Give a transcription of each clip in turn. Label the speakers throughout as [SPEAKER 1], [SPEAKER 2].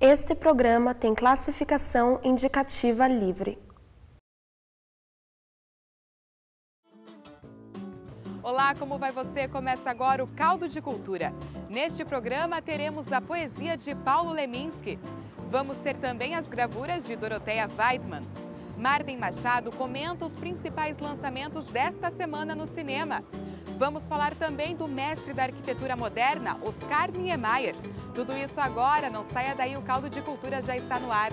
[SPEAKER 1] Este programa tem classificação indicativa livre.
[SPEAKER 2] Olá, como vai você? Começa agora o Caldo de Cultura. Neste programa teremos a poesia de Paulo Leminski. Vamos ter também as gravuras de Doroteia Weidmann. Marden Machado comenta os principais lançamentos desta semana no cinema. Vamos falar também do mestre da arquitetura moderna, Oscar Niemeyer. Tudo isso agora, não saia daí, o Caldo de Cultura já está no ar.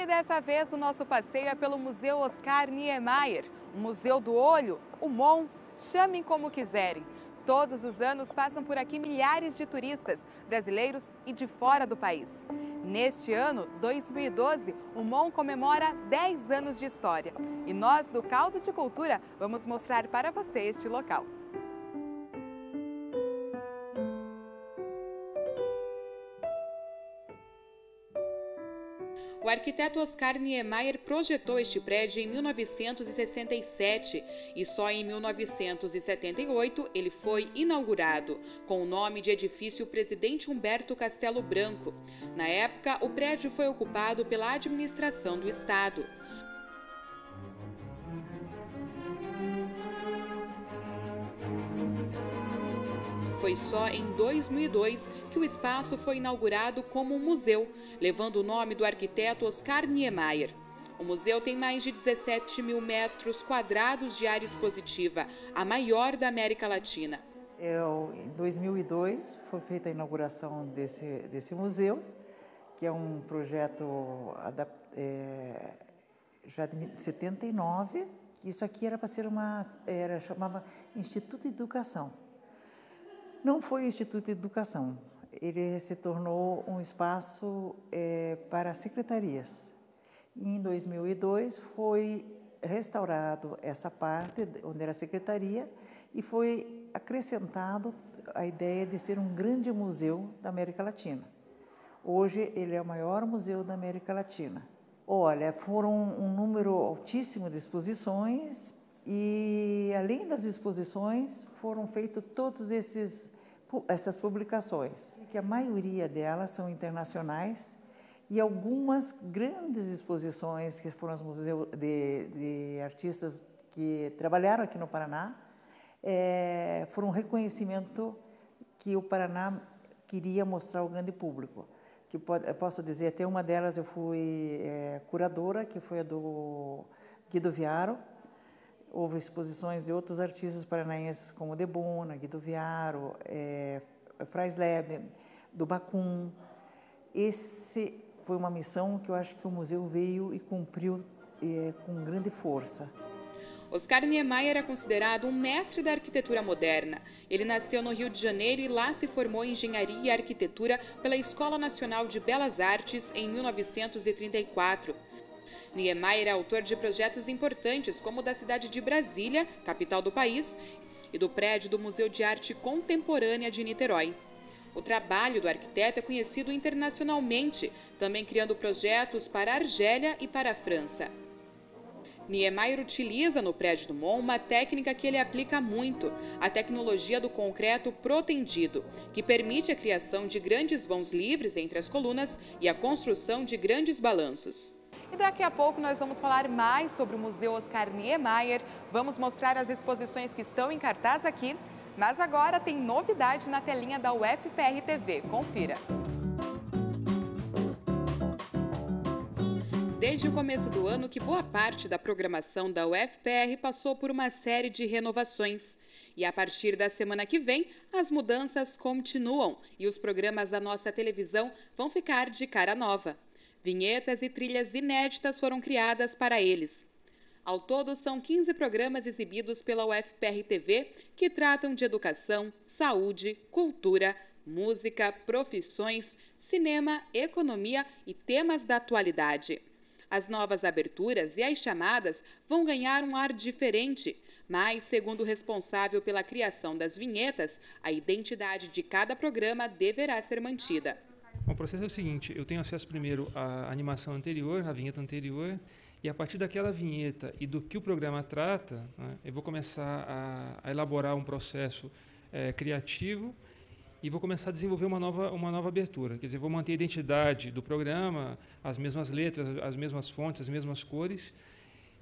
[SPEAKER 2] Dessa vez, o nosso passeio é pelo Museu Oscar Niemeyer, o Museu do Olho, o MON, chamem como quiserem. Todos os anos passam por aqui milhares de turistas, brasileiros e de fora do país. Neste ano, 2012, o MON comemora 10 anos de história. E nós, do Caldo de Cultura, vamos mostrar para você este local. O arquiteto Oscar Niemeyer projetou este prédio em 1967 e só em 1978 ele foi inaugurado, com o nome de edifício Presidente Humberto Castelo Branco. Na época, o prédio foi ocupado pela administração do Estado. Foi só em 2002 que o espaço foi inaugurado como um museu, levando o nome do arquiteto Oscar Niemeyer. O museu tem mais de 17 mil metros quadrados de área expositiva, a maior da América Latina.
[SPEAKER 3] Em 2002 foi feita a inauguração desse museu, que é um projeto já de 79, que isso aqui era para ser chamava Instituto de Educação. Não foi o Instituto de Educação, ele se tornou um espaço para secretarias. E em 2002 foi restaurado essa parte onde era a secretaria e foi acrescentado a ideia de ser um grande museu da América Latina. Hoje ele é o maior museu da América Latina. Olha, foram um número altíssimo de exposições e, além das exposições, foram feitas todas essas publicações, que a maioria delas são internacionais, e algumas grandes exposições que foram os museus de artistas que trabalharam aqui no Paraná, foram um reconhecimento que o Paraná queria mostrar ao grande público. Eu posso dizer, até uma delas eu fui curadora, que foi a do Guido Viaro. Houve exposições de outros artistas paranaenses, como Debona, Guido Viaro, Fraisleb, do Bacum. Esse foi uma missão que eu acho que o museu veio e cumpriu com grande força.
[SPEAKER 2] Oscar Niemeyer é considerado um mestre da arquitetura moderna. Ele nasceu no Rio de Janeiro e lá se formou em Engenharia e Arquitetura pela Escola Nacional de Belas Artes em 1934. Niemeyer é autor de projetos importantes como o da cidade de Brasília, capital do país, e do prédio do Museu de Arte Contemporânea de Niterói. O trabalho do arquiteto é conhecido internacionalmente, também criando projetos para a Argélia e para a França. Niemeyer utiliza no prédio do MON uma técnica que ele aplica muito, a tecnologia do concreto protendido, que permite a criação de grandes vãos livres entre as colunas e a construção de grandes balanços. E daqui a pouco nós vamos falar mais sobre o Museu Oscar Niemeyer, vamos mostrar as exposições que estão em cartaz aqui, mas agora tem novidade na telinha da UFPR TV, confira. Desde o começo do ano que boa parte da programação da UFPR passou por uma série de renovações. E a partir da semana que vem, as mudanças continuam e os programas da nossa televisão vão ficar de cara nova. Vinhetas e trilhas inéditas foram criadas para eles. Ao todo, são 15 programas exibidos pela UFPR TV que tratam de educação, saúde, cultura, música, profissões, cinema, economia e temas da atualidade. As novas aberturas e as chamadas vão ganhar um ar diferente, mas, segundo o responsável pela criação das vinhetas, a identidade de cada programa deverá ser mantida.
[SPEAKER 4] O processo é o seguinte: eu tenho acesso primeiro à animação anterior, à vinheta anterior, e a partir daquela vinheta e do que o programa trata, né, eu vou começar a elaborar um processo criativo e vou começar a desenvolver uma nova abertura. Quer dizer, vou manter a identidade do programa, as mesmas letras, as mesmas fontes, as mesmas cores,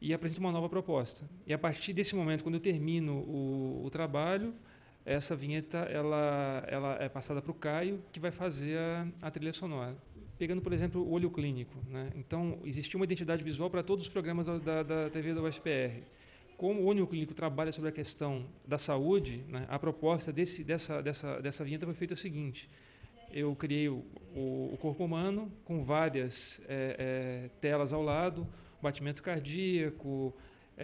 [SPEAKER 4] e apresento uma nova proposta. E a partir desse momento, quando eu termino o trabalho, essa vinheta ela é passada para o Caio, que vai fazer a trilha sonora. Pegando, por exemplo, o Olho Clínico, né? Então, existia uma identidade visual para todos os programas da TV da UFPR. Como o Olho Clínico trabalha sobre a questão da saúde, né, a proposta dessa vinheta foi feita o seguinte: eu criei o corpo humano com várias telas ao lado, batimento cardíaco,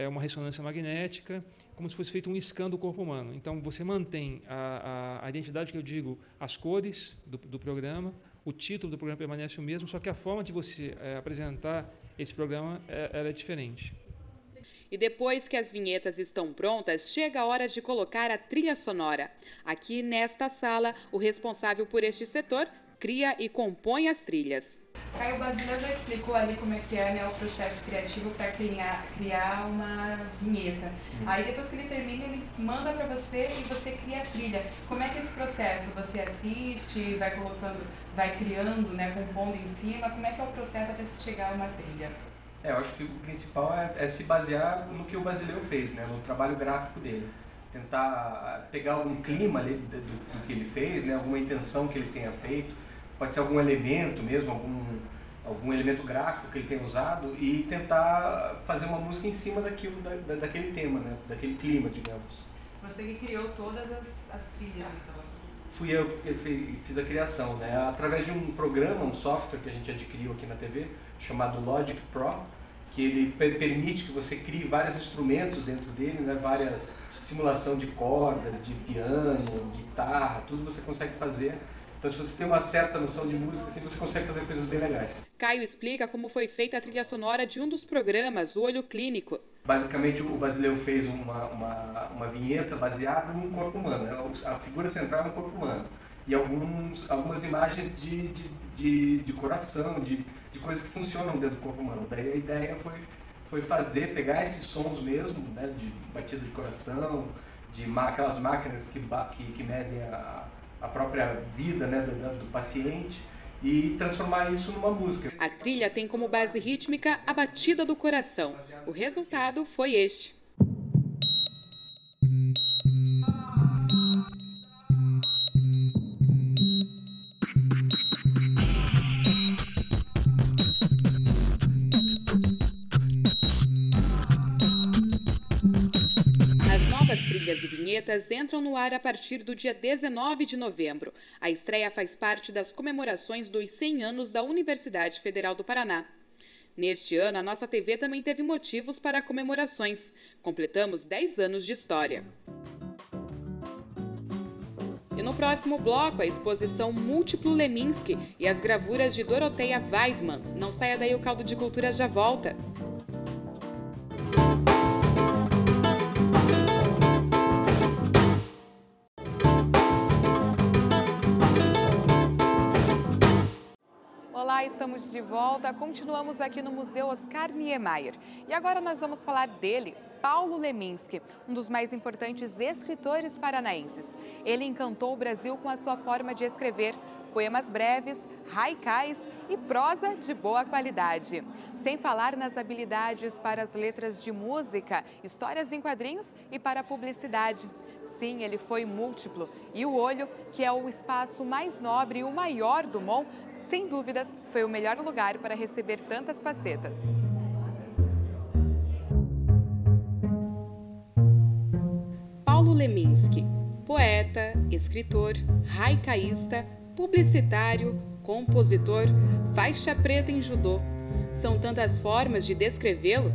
[SPEAKER 4] uma ressonância magnética, como se fosse feito um scan do corpo humano. Então, você mantém a identidade, que eu digo, as cores do programa, o título do programa permanece o mesmo, só que a forma de você apresentar esse programa ela é diferente.
[SPEAKER 2] E depois que as vinhetas estão prontas, chega a hora de colocar a trilha sonora. Aqui nesta sala, o responsável por este setor cria e compõe as trilhas.
[SPEAKER 5] Caio Basileu já explicou ali como é que é, né, o processo criativo para criar uma vinheta. Aí depois que ele termina, ele manda para você e você cria a trilha. Como é que é esse processo? Você assiste, vai colocando, vai criando, né, compondo em cima? Como é que é o processo até se chegar a uma trilha?
[SPEAKER 6] Eu acho que o principal é se basear no que o Basileu fez, né, no trabalho gráfico dele. Tentar pegar algum clima ali do que ele fez, né, alguma intenção que ele tenha feito. Pode ser algum elemento mesmo, algum elemento gráfico que ele tenha usado, e tentar fazer uma música em cima daquilo, daquele tema, né? Daquele clima, digamos.
[SPEAKER 5] Você que criou todas as trilhas, então?
[SPEAKER 6] Fui eu que fiz a criação, né? Através de um programa, um software que a gente adquiriu aqui na TV, chamado Logic Pro, que ele permite que você crie vários instrumentos dentro dele, né? Várias simulação de cordas, de piano, guitarra, tudo você consegue fazer. Então, se você tem uma certa noção de música, assim, você consegue fazer coisas bem legais.
[SPEAKER 2] Caio explica como foi feita a trilha sonora de um dos programas, o Olho Clínico.
[SPEAKER 6] Basicamente, o Basileu fez uma vinheta baseada no corpo humano. A figura central é o corpo humano. E algumas imagens de coração, de coisas que funcionam dentro do corpo humano. Daí a ideia foi pegar esses sons mesmo, né, de batida de coração, de aquelas máquinas que medem a própria vida, né, do paciente, e transformar isso numa música.
[SPEAKER 2] A trilha tem como base rítmica a batida do coração. O resultado foi este. As trilhas e vinhetas entram no ar a partir do dia 19 de novembro. A estreia faz parte das comemorações dos 100 anos da Universidade Federal do Paraná. Neste ano, a nossa TV também teve motivos para comemorações. Completamos 10 anos de história. E no próximo bloco, a exposição Múltiplo Leminski e as gravuras de Doroteia Weidmann. Não saia daí, o Caldo de Cultura já volta. Olá, estamos de volta. Continuamos aqui no Museu Oscar Niemeyer. E agora nós vamos falar dele, Paulo Leminski, um dos mais importantes escritores paranaenses. Ele encantou o Brasil com a sua forma de escrever, poemas breves, haikais e prosa de boa qualidade. Sem falar nas habilidades para as letras de música, histórias em quadrinhos e para a publicidade. Sim, ele foi múltiplo. E o Olho, que é o espaço mais nobre e o maior do MON, sem dúvidas, foi o melhor lugar para receber tantas facetas. Paulo Leminski, poeta, escritor, haikaísta, publicitário, compositor, faixa preta em judô. São tantas formas de descrevê-lo.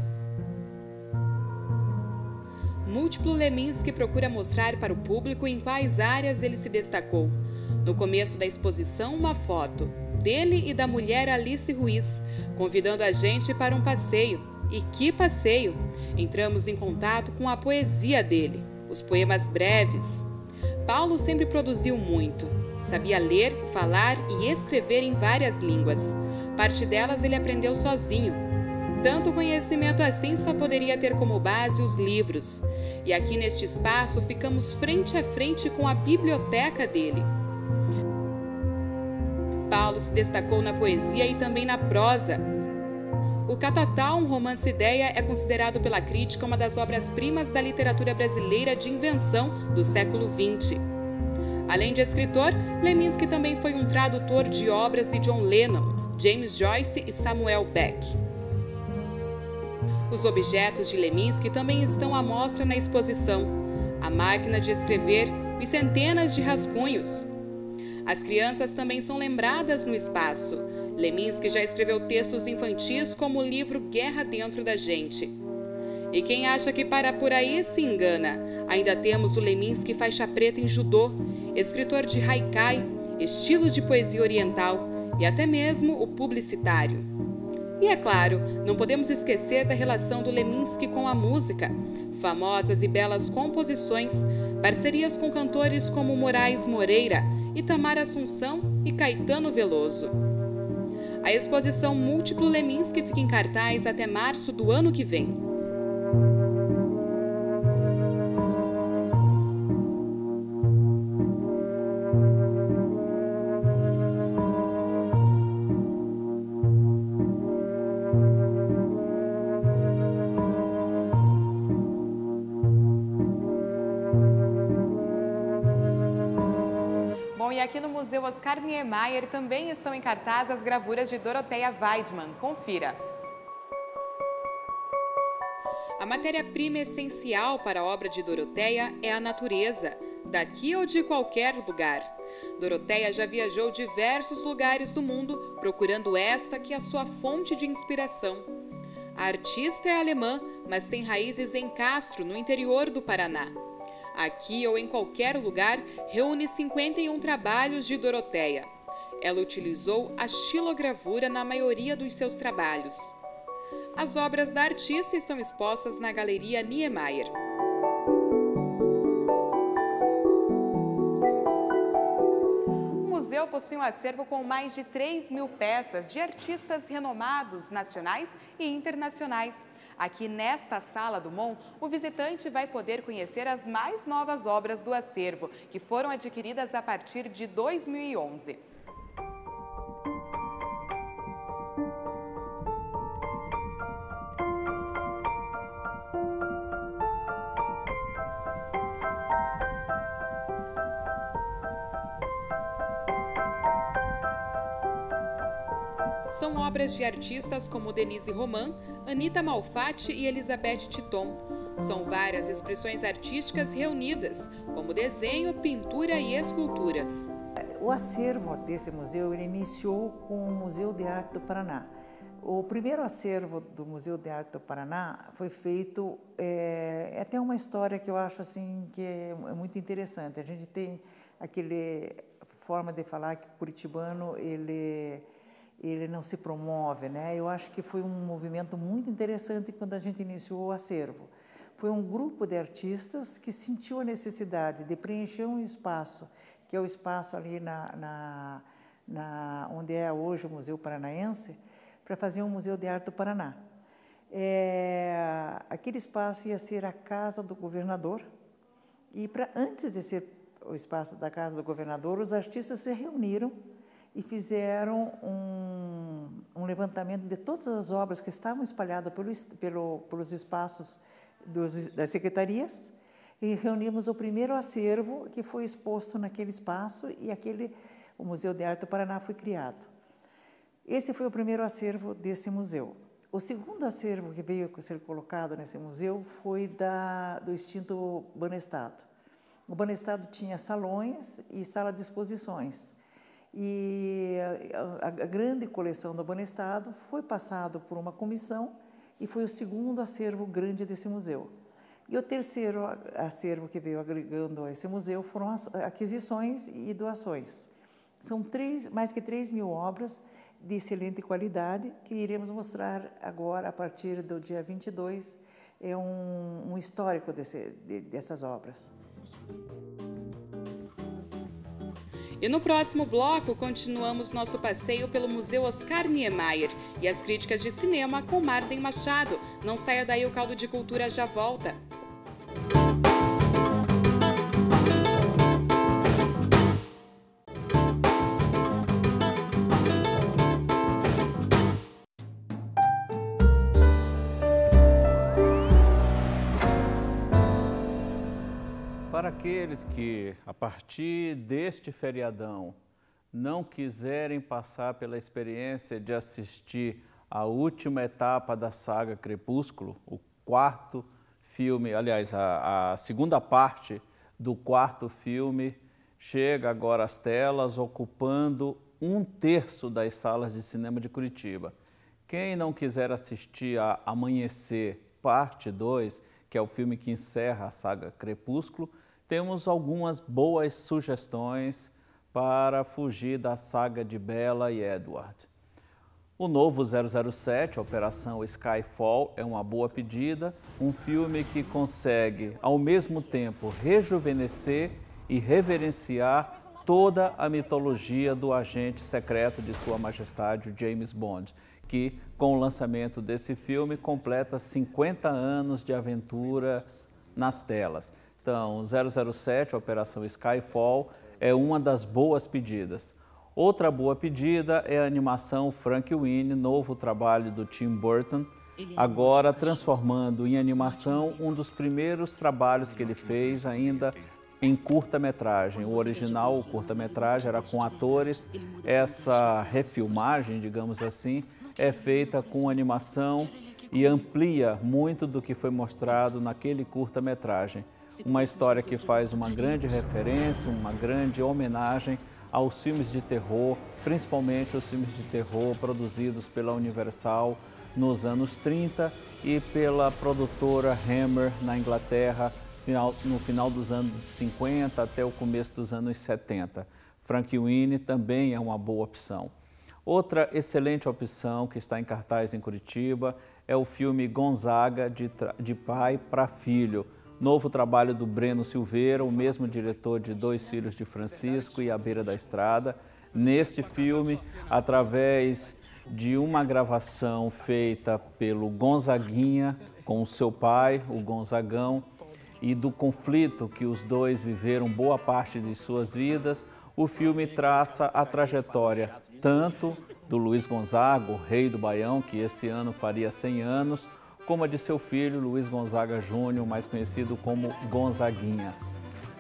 [SPEAKER 2] Múltiplo Leminski procura mostrar para o público em quais áreas ele se destacou. No começo da exposição, uma foto dele e da mulher Alice Ruiz, convidando a gente para um passeio. E que passeio! Entramos em contato com a poesia dele, os poemas breves. Paulo sempre produziu muito, Sabia ler, falar e escrever em várias línguas. Parte delas ele aprendeu sozinho. Tanto conhecimento assim só poderia ter como base os livros. E aqui neste espaço ficamos frente a frente com a biblioteca dele. Paulo se destacou na poesia e também na prosa. O Catatal, um romance-ideia, é considerado pela crítica uma das obras-primas da literatura brasileira de invenção do século XX. Além de escritor, Leminski também foi um tradutor de obras de John Lennon, James Joyce e Samuel Beck. Os objetos de Leminski também estão à mostra na exposição. A máquina de escrever e centenas de rascunhos. As crianças também são lembradas no espaço. Leminski já escreveu textos infantis como o livro Guerra Dentro da Gente. E quem acha que para por aí se engana. Ainda temos o Leminski faixa preta em judô, escritor de haikai, estilo de poesia oriental e até mesmo o publicitário. E é claro, não podemos esquecer da relação do Leminski com a música. Famosas e belas composições, parcerias com cantores como Moraes Moreira, Itamar Assunção e Caetano Veloso. A exposição Múltiplo Leminski fica em cartaz até março do ano que vem.
[SPEAKER 5] Bom, e aqui no Museu Oscar Niemeyer também estão em cartaz as gravuras de Dorothea Weidmann. Confira.
[SPEAKER 2] A matéria-prima essencial para a obra de Dorothea é a natureza, daqui ou de qualquer lugar. Dorothea já viajou diversos lugares do mundo, procurando esta que é a sua fonte de inspiração. A artista é alemã, mas tem raízes em Castro, no interior do Paraná. Aqui ou em qualquer lugar, reúne 51 trabalhos de Dorothea. Ela utilizou a xilogravura na maioria dos seus trabalhos. As obras da artista estão expostas na Galeria Niemeyer.
[SPEAKER 5] O museu possui um acervo com mais de 3.000 peças de artistas renomados nacionais e internacionais. Aqui nesta sala do MON, o visitante vai poder conhecer as mais novas obras do acervo, que foram adquiridas a partir de 2011.
[SPEAKER 2] São obras de artistas como Denise Roman, Anita Malfatti e Elizabeth Titon. São várias expressões artísticas reunidas, como desenho, pintura e esculturas.
[SPEAKER 3] O acervo desse museu ele iniciou com o Museu de Arte do Paraná. O primeiro acervo do Museu de Arte do Paraná foi feito, é até uma história que eu acho assim, que é muito interessante. A gente tem aquele forma de falar que o curitibano ele não se promove, né? Eu acho que foi um movimento muito interessante quando a gente iniciou o acervo. Foi um grupo de artistas que sentiu a necessidade de preencher um espaço, que é o espaço ali onde é hoje o Museu Paranaense, para fazer um Museu de Arte do Paraná. Aquele espaço ia ser a casa do governador e, antes de ser o espaço da casa do governador, os artistas se reuniram e fizeram um levantamento de todas as obras que estavam espalhadas pelos espaços das secretarias e reunimos o primeiro acervo que foi exposto naquele espaço e o Museu de Arte do Paraná foi criado. Esse foi o primeiro acervo desse museu. O segundo acervo que veio a ser colocado nesse museu foi do extinto Banestado. O Banestado tinha salões e sala de exposições. E a grande coleção do Banestado foi passado por uma comissão e foi o segundo acervo grande desse museu. E o terceiro acervo que veio agregando a esse museu foram as aquisições e doações. São mais que 3.000 obras de excelente qualidade que iremos mostrar agora, a partir do dia 22, um histórico dessas obras.
[SPEAKER 2] E no próximo bloco, continuamos nosso passeio pelo Museu Oscar Niemeyer e as críticas de cinema com Marden Machado. Não saia daí, o Caldo de Cultura já volta.
[SPEAKER 7] Para aqueles que, a partir deste feriadão, não quiserem passar pela experiência de assistir a última etapa da saga Crepúsculo, o quarto filme, aliás, a segunda parte do quarto filme, chega agora às telas, ocupando 1/3 das salas de cinema de Curitiba. Quem não quiser assistir a Amanhecer, parte 2, que é o filme que encerra a saga Crepúsculo, temos algumas boas sugestões para fugir da saga de Bella e Edward. O novo 007, Operação Skyfall, é uma boa pedida, um filme que consegue, ao mesmo tempo, rejuvenescer e reverenciar toda a mitologia do agente secreto de Sua Majestade, o James Bond, que, com o lançamento desse filme, completa 50 anos de aventuras nas telas. Então, 007, Operação Skyfall, é uma das boas pedidas. Outra boa pedida é a animação Frankenweenie, novo trabalho do Tim Burton, agora transformando em animação um dos primeiros trabalhos que ele fez ainda em curta-metragem. O original, o curta-metragem, era com atores. Essa refilmagem, digamos assim, é feita com animação e amplia muito do que foi mostrado naquele curta-metragem. Uma história que faz uma grande referência, uma grande homenagem aos filmes de terror, principalmente os filmes de terror produzidos pela Universal nos anos 30 e pela produtora Hammer na Inglaterra no final dos anos 50 até o começo dos anos 70. Frankenweenie também é uma boa opção. Outra excelente opção que está em cartaz em Curitiba é o filme Gonzaga, de pai para filho. Novo trabalho do Breno Silveira, o mesmo diretor de Dois Filhos de Francisco e A Beira da Estrada. Neste filme, através de uma gravação feita pelo Gonzaguinha com o seu pai, o Gonzagão, e do conflito que os dois viveram boa parte de suas vidas, o filme traça a trajetória tanto do Luiz Gonzaga, o rei do Baião, que esse ano faria 100 anos, como a de seu filho, Luiz Gonzaga Júnior, mais conhecido como Gonzaguinha.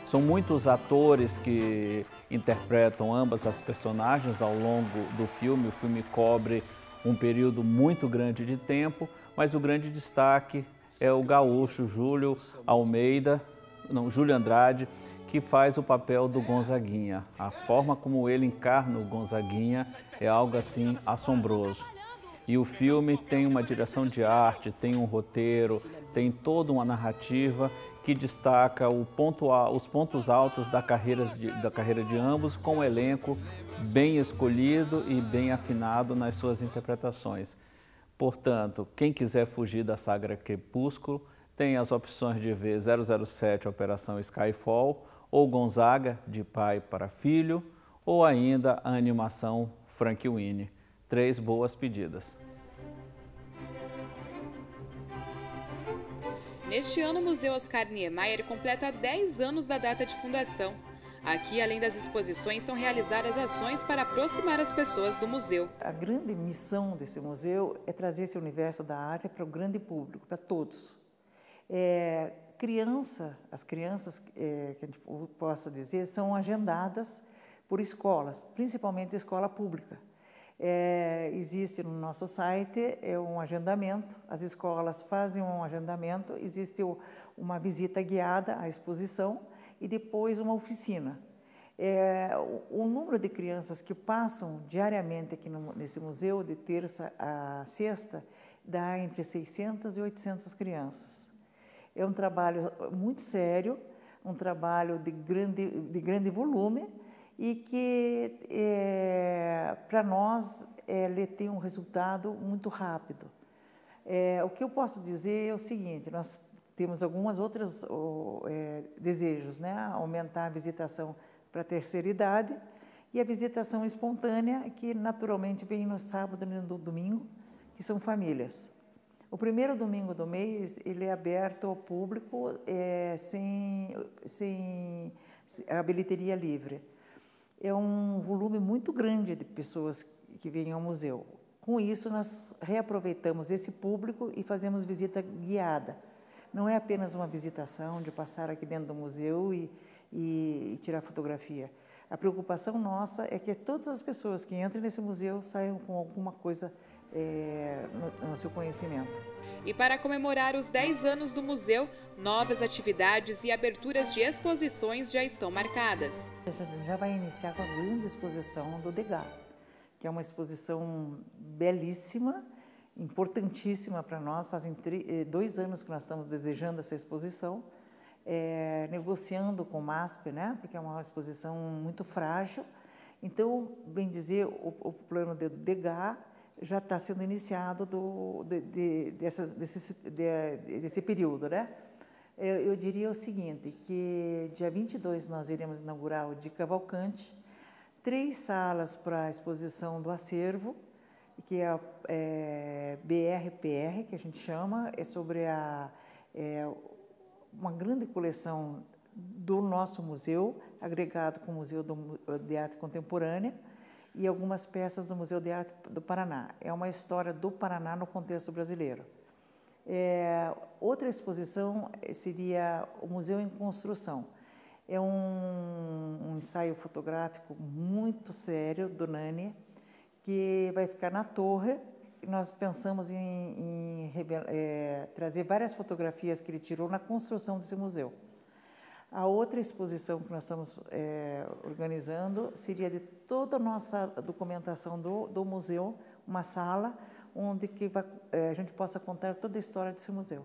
[SPEAKER 7] São muitos atores que interpretam ambas as personagens ao longo do filme. O filme cobre um período muito grande de tempo, mas o grande destaque é o gaúcho Júlio Andrade, que faz o papel do Gonzaguinha. A forma como ele encarna o Gonzaguinha é algo assim assombroso. E o filme tem uma direção de arte, tem um roteiro, tem toda uma narrativa que destaca os pontos altos da carreira de ambos, com um elenco bem escolhido e bem afinado nas suas interpretações. Portanto, quem quiser fugir da saga Crepúsculo, tem as opções de ver 007, Operação Skyfall, ou Gonzaga, de pai para filho, ou ainda a animação Frankenweenie. 3 boas pedidas.
[SPEAKER 2] Neste ano, o Museu Oscar Niemeyer completa 10 anos da data de fundação. Aqui, além das exposições, são realizadas ações para aproximar as pessoas do museu.
[SPEAKER 3] A grande missão desse museu é trazer esse universo da arte para o grande público, para todos. As crianças, que a gente possa dizer, são agendadas por escolas, principalmente escola pública. Existe no nosso site um agendamento, as escolas fazem um agendamento, existe uma visita guiada à exposição e depois uma oficina. O número de crianças que passam diariamente aqui nesse museu, de terça a sexta, dá entre 600 e 800 crianças. É um trabalho muito sério, um trabalho de grande volume, e que, para nós, ele tem um resultado muito rápido. O que eu posso dizer é o seguinte: nós temos algumas outras desejos, né? Aumentar a visitação para a terceira idade e a visitação espontânea, que naturalmente vem no sábado e no domingo, que são famílias. O primeiro domingo do mês, ele é aberto ao público, sem a bilheteria livre. É um volume muito grande de pessoas que vêm ao museu. Com isso, nós reaproveitamos esse público e fazemos visita guiada. Não é apenas uma visitação de passar aqui dentro do museu e tirar fotografia. A preocupação nossa é que todas as pessoas que entram nesse museu saiam com alguma coisa no seu conhecimento.
[SPEAKER 2] E para comemorar os 10 anos do museu, novas atividades e aberturas de exposições já estão marcadas.
[SPEAKER 3] A gente já vai iniciar com a grande exposição do Degas, que é uma exposição belíssima, importantíssima para nós. Fazem 2 anos que nós estamos desejando essa exposição, negociando com o MASP, né? Porque é uma exposição muito frágil. Então, bem dizer, o plano de Degas já está sendo iniciado desse período, né? Eu diria o seguinte, que dia 22 nós iremos inaugurar o de Cavalcante, 3 salas para a exposição do acervo, que é a BRPR, que a gente chama, é sobre uma grande coleção do nosso museu, agregado com o Museu de Arte Contemporânea, e algumas peças do Museu de Arte do Paraná. É uma história do Paraná no contexto brasileiro. Outra exposição seria o Museu em Construção. É um ensaio fotográfico muito sério do Nani, que vai ficar na torre. Nós pensamos em trazer várias fotografias que ele tirou na construção desse museu. A outra exposição que nós estamos organizando seria de toda a nossa documentação do museu, uma sala onde a gente possa contar toda a história desse museu.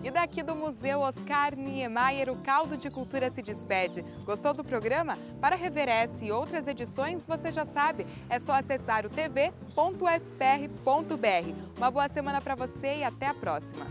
[SPEAKER 2] E daqui do Museu Oscar Niemeyer, o Caldo de Cultura se despede. Gostou do programa? Para rever essa e outras edições, você já sabe, é só acessar o tv.ufpr.br. Uma boa semana para você e até a próxima.